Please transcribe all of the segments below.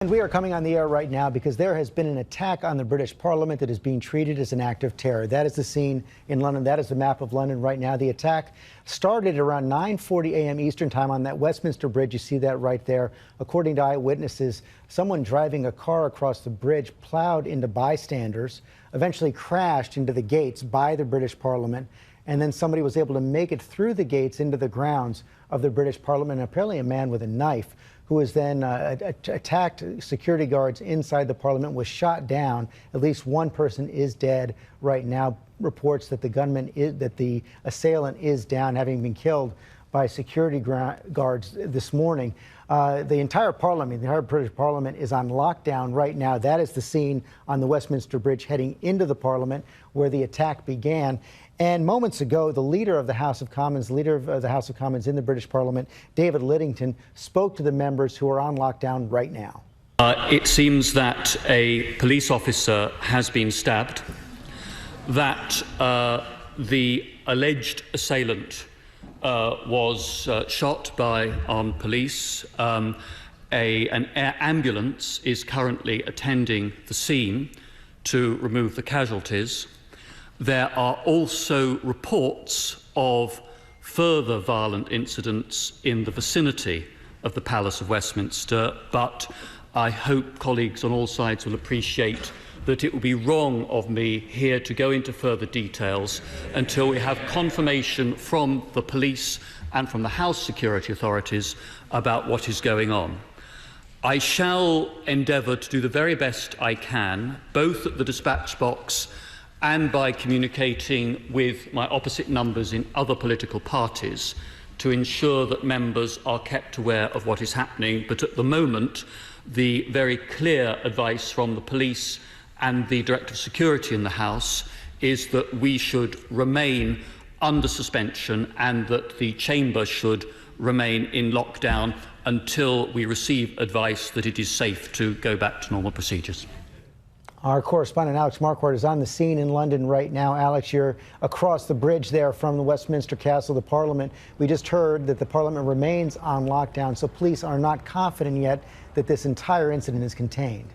And we are coming on the air right now because there has been an attack on the British Parliament that is being treated as an act of terror. That is the scene in London. That is the map of London right now. The attack started around 9:40 a.m. Eastern time on that Westminster Bridge. You see that right there. According to eyewitnesses, someone driving a car across the bridge plowed into bystanders, eventually crashed into the gates by the British Parliament, and then somebody was able to make it through the gates into the grounds of the British Parliament. And apparently a man with a knife who was then attacked security guards inside the Parliament, was shot down. At least one person is dead right now. Reports that the assailant is down, having been killed by security guards this morning. The entire Parliament, the entire British Parliament, is on lockdown right now. That is the scene on the Westminster Bridge heading into the Parliament where the attack began. And moments ago, the leader of the House of Commons, in the British Parliament, David Lidington, spoke to the members who are on lockdown right now. It seems that a police officer has been stabbed, that the alleged assailant was shot by armed police. An ambulance is currently attending the scene to remove the casualties. There are also reports of further violent incidents in the vicinity of the Palace of Westminster, but I hope colleagues on all sides will appreciate that it would be wrong of me here to go into further details until we have confirmation from the police and from the House security authorities about what is going on. I shall endeavour to do the very best I can, both at the dispatch box and by communicating with my opposite numbers in other political parties to ensure that members are kept aware of what is happening. But at the moment, the very clear advice from the police and the Director of Security in the House is that we should remain under suspension and that the Chamber should remain in lockdown until we receive advice that it is safe to go back to normal procedures. Our correspondent Alex Marquardt is on the scene in London right now. Alex, you're across the bridge there from the Westminster Castle, the Parliament. We just heard that the Parliament remains on lockdown, so police are not confident yet that this entire incident is contained.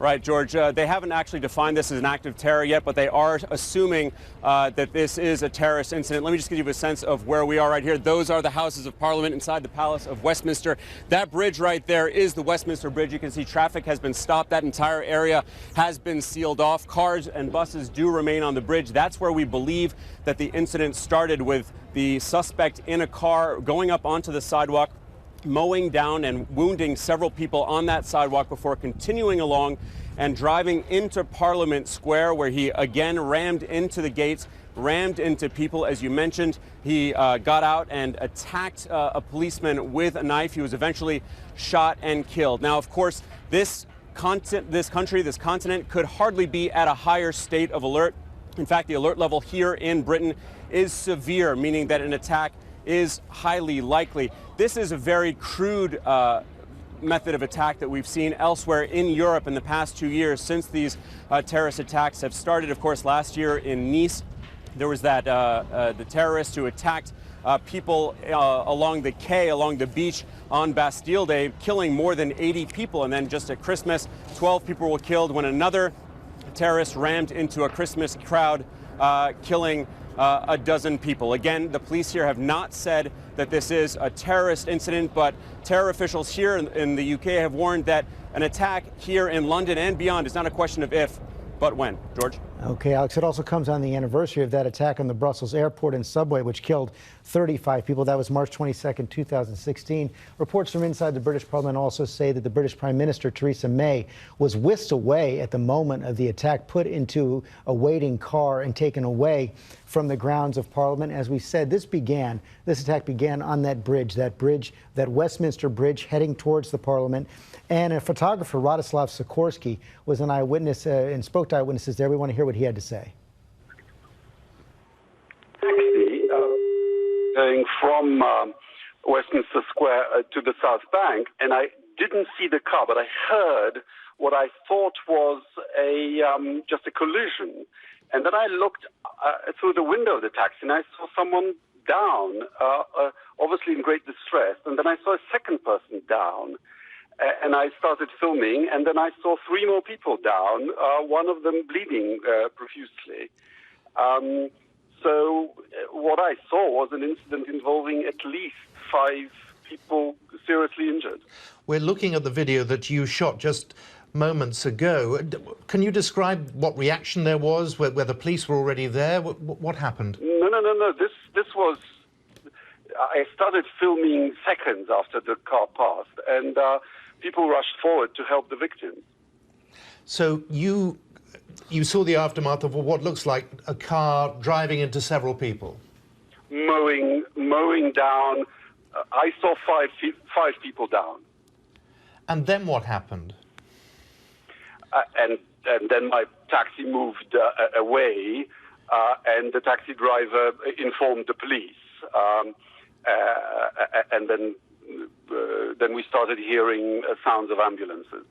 Right, George. They haven't actually defined this as an act of terror yet, but they are assuming that this is a terrorist incident. Let me just give you a sense of where we are right here. Those are the Houses of Parliament inside the Palace of Westminster. That bridge right there is the Westminster Bridge. You can see traffic has been stopped. That entire area has been sealed off. Cars and buses do remain on the bridge. That's where we believe that the incident started, with the suspect in a car going up onto the sidewalk, mowing down and wounding several people on that sidewalk before continuing along and driving into Parliament Square, where he again rammed into the gates, rammed into people. As you mentioned, he got out and attacked a policeman with a knife. He was eventually shot and killed. Now, of course, this continent could hardly be at a higher state of alert. In fact, the alert level here in Britain is severe, meaning that an attack is highly likely. This is a very crude method of attack that we've seen elsewhere in Europe in the past 2 years since these terrorist attacks have started. Of course, last year in Nice, there was that the terrorist who attacked people along the quay, along the beach on Bastille Day, killing more than 80 people. And then just at Christmas, 12 people were killed when another terrorist rammed into a Christmas crowd, killing a dozen people. Again, the police here have not said that this is a terrorist incident, but terror officials here in the UK have warned that an attack here in London and beyond is not a question of if, but when. George? Okay, Alex, it also comes on the anniversary of that attack on the Brussels airport and subway, which killed 35 people. That was March 22nd, 2016. Reports from inside the British Parliament also say that the British Prime Minister, Theresa May, was whisked away at the moment of the attack, put into a waiting car and taken away from the grounds of Parliament. As we said, this attack began on that bridge, that Westminster Bridge heading towards the Parliament. And a photographer, Radoslav Sikorsky, was an eyewitness and spoke to eyewitnesses there. We want to hear what he had to say. Actually, going from Westminster Square to the South Bank, and I didn't see the car, but I heard what I thought was just a collision. And then I looked through the window of the taxi, and I saw someone down, obviously in great distress. And then I saw a second person down. And I started filming, and then I saw 3 more people down, one of them bleeding profusely. So what I saw was an incident involving at least 5 people seriously injured. We're looking at the video that you shot just moments ago. Can you describe what reaction there was, where the police were already there? What happened? No. This was... I started filming seconds after the car passed, and people rushed forward to help the victims. So you saw the aftermath of what looks like a car driving into several people? Mowing down. I saw 5 people down. And then what happened? And then my taxi moved away, and the taxi driver informed the police. And then we started hearing sounds of ambulances.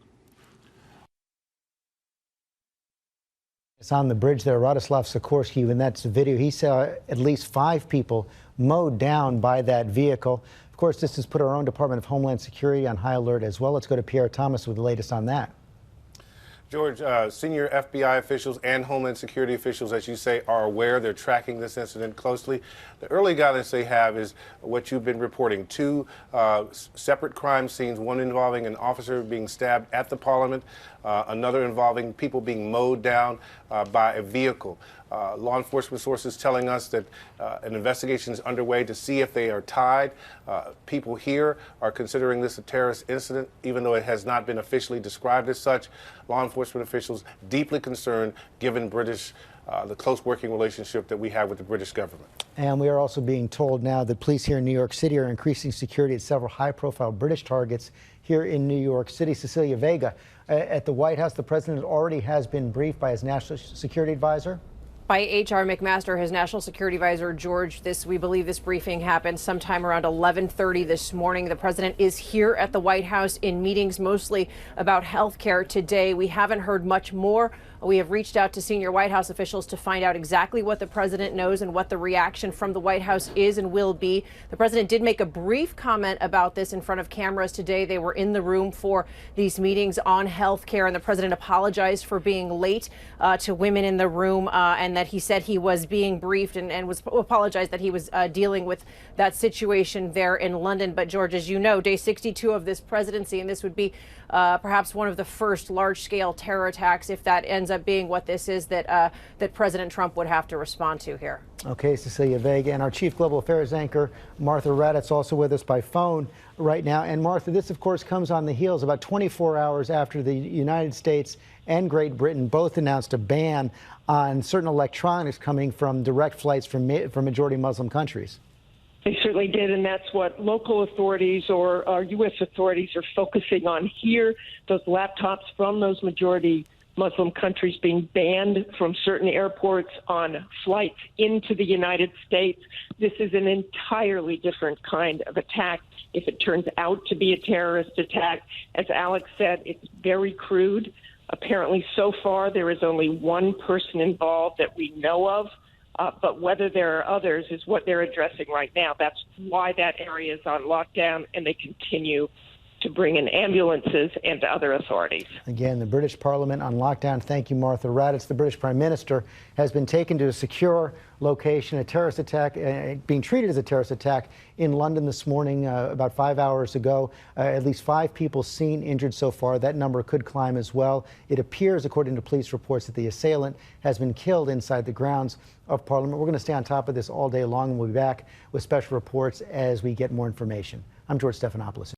It's on the bridge there, Radoslav Sikorsky, and that's the video. He saw at least 5 people mowed down by that vehicle. Of course, this has put our own Department of Homeland Security on high alert as well. Let's go to Pierre Thomas with the latest on that. George, senior FBI officials and Homeland Security officials, as you say, are aware. They're tracking this incident closely. The early guidance they have is what you've been reporting: 2 separate crime scenes, one involving an officer being stabbed at the Parliament, another involving people being mowed down by a vehicle. Law enforcement sources telling us that an investigation is underway to see if they are tied. People here are considering this a terrorist incident, even though it has not been officially described as such. Law enforcement officials deeply concerned, given the close working relationship that we have with the British government. And we are also being told now that police here in New York City are increasing security at several high-profile British targets here in New York City. Cecilia Vega, at the White House, the president already has been briefed by his national security advisor. By H.R. McMaster, his national security advisor. George, we believe this briefing happened sometime around 11:30 this morning. The president is here at the White House in meetings mostly about health care today. We haven't heard much more. We have reached out to senior White House officials to find out exactly what the president knows and what the reaction from the White House is and will be. The president did make a brief comment about this in front of cameras today. They were in the room for these meetings on health care, and the president apologized for being late to women in the room, and that he said he was being briefed and was apologized that he was dealing with that situation there in London. But George, as you know, day 62 of this presidency, and this would be perhaps one of the first large-scale terror attacks, if that ends up being what this is, that President Trump would have to respond to here. Okay, Cecilia Vega, and our chief global affairs anchor, Martha Raddatz, also with us by phone right now. And Martha, this of course comes on the heels about 24 hours after the United States and Great Britain both announced a ban on certain electronics coming from direct flights from majority Muslim countries. They certainly did, and that's what local authorities or U.S. authorities are focusing on here, those laptops from those majority Muslim countries being banned from certain airports on flights into the United States. This is an entirely different kind of attack. If it turns out to be a terrorist attack, as Alex said, it's very crude. Apparently, so far, there is only one person involved that we know of. But whether there are others is what they're addressing right now. That's why that area is on lockdown, and they continue to bring in ambulances and other authorities. Again, the British Parliament on lockdown. Thank you, Martha Raddatz. The British Prime Minister has been taken to a secure location. A terrorist attack, being treated as a terrorist attack in London this morning, about 5 hours ago. At least 5 people seen injured so far. That number could climb as well. It appears, according to police reports, that the assailant has been killed inside the grounds of Parliament. We're going to stay on top of this all day long, and we'll be back with special reports as we get more information. I'm George Stephanopoulos.